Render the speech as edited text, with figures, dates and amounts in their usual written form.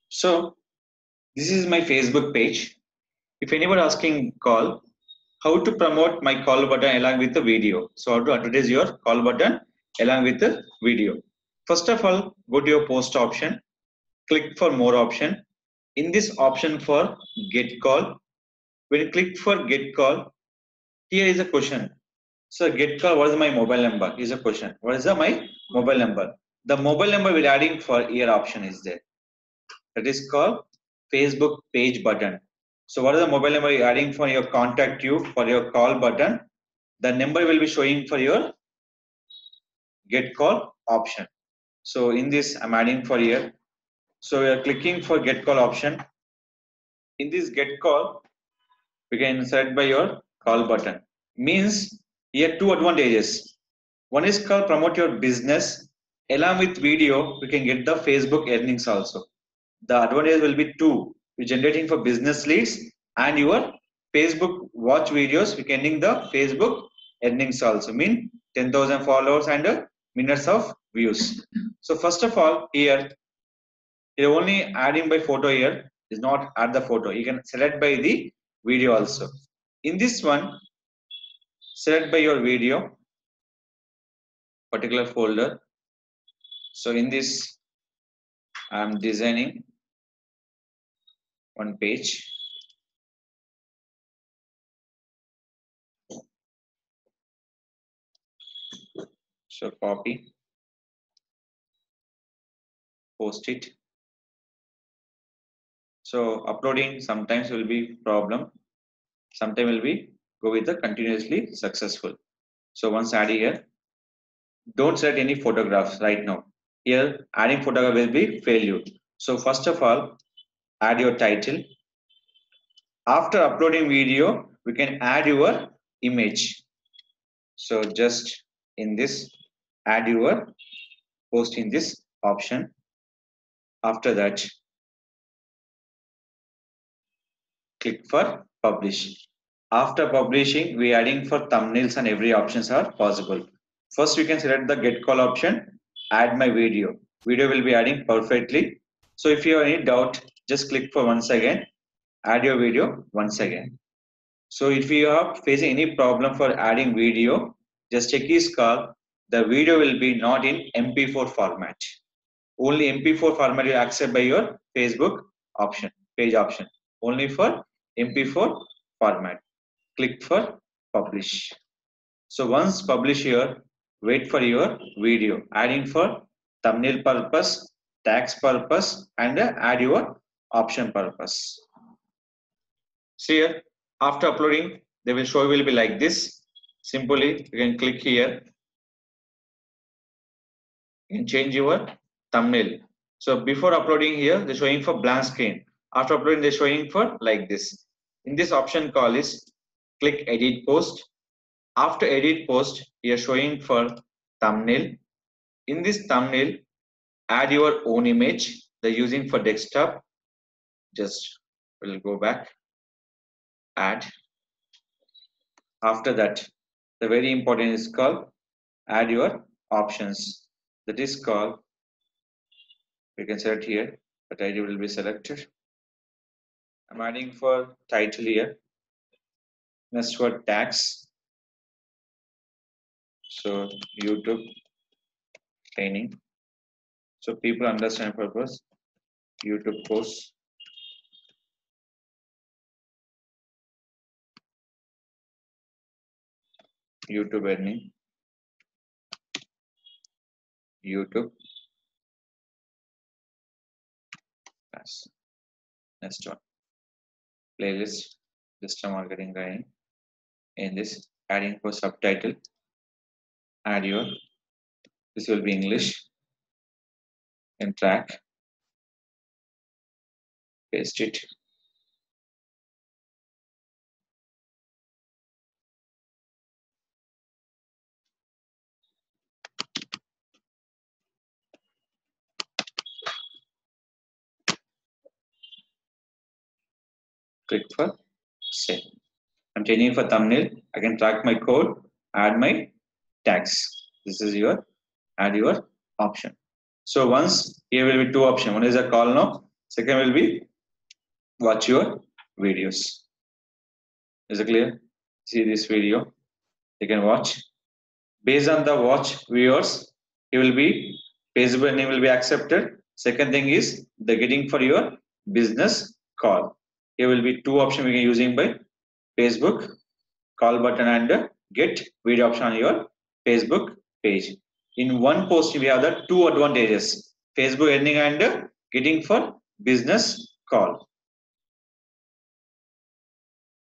So this is my Facebook page. If anyone asking call, how to promote my call button along with the video. So how to advertise your call button along with the video. First of all, go to your post option, click for more option. In this option for get call, when you click for get call, here is a question. So get call, what is my mobile number? Is a question. What is my mobile number? The mobile number we're adding for here option is there. That is called Facebook page button. So what is the mobile number you're adding for your contact you for your call button? The number will be showing for your get call option. So in this I'm adding for here. So we are clicking for get call option. In this get call, we can select by your call button. Means here two advantages. One is called promote your business. Along with video, we can get the Facebook earnings also. The advantage will be two. You're generating for business leads and your Facebook watch videos. We can getting the Facebook earnings also. Mean 10,000 followers and minutes of views. So first of all, here you're only adding by photo here. Is not add the photo. You can select by the video also. In this one, select by your video particular folder. So in this, I'm designing one page. So copy, post it. So uploading sometimes will be problem. Sometimes will be go with the continuously successful. So once add here, don't set any photographs right now. Here adding photograph will be failure. So first of all, add your title. After uploading video, we can add your image. So just in this, add your post in this option. After that, click for publish. After publishing, we adding for thumbnails and every options are possible. First, we can select the get call option, add my video. Video will be adding perfectly. So if you have any doubt, just click for once again, add your video once again. So if you are facing any problem for adding video, just check this call. The video will be not in MP4 format. Only MP4 format you accept by your Facebook option, page option. Only for MP4 format. Click for publish. So once publish here, wait for your video. Adding for thumbnail purpose, tags purpose, and add your option purpose. See here, after uploading, they will show will be like this. Simply, you can click here and change your thumbnail. So before uploading here, they're showing for blank screen. After uploading, they're showing for like this. In this option call is click edit post. After edit post, you're showing for thumbnail. In this thumbnail, add your own image. They're using for desktop. Just we'll go back. Add. After that, the very important is called add your options. That is called, you can select here, the title will be selected. I'm adding for title here. Next word tags. So YouTube training. So people understand purpose. YouTube course. YouTube earning. YouTube. Yes. Next one. Playlist. Digital marketing guide. In this, adding for subtitle. Add your. This will be English. And track. Paste it. Click for save. I'm changing for thumbnail. I can track my code, add my tags. This is your add your option. So once here will be two options. One is a call now. Second will be watch your videos. Is it clear? See this video. You can watch. Based on the watch viewers, it will be Facebook name will be accepted. Second thing is the getting for your business call. Here will be two options we can using by Facebook call button and get video option on your Facebook page. In one post, we have the two advantages: Facebook earning and getting for business call.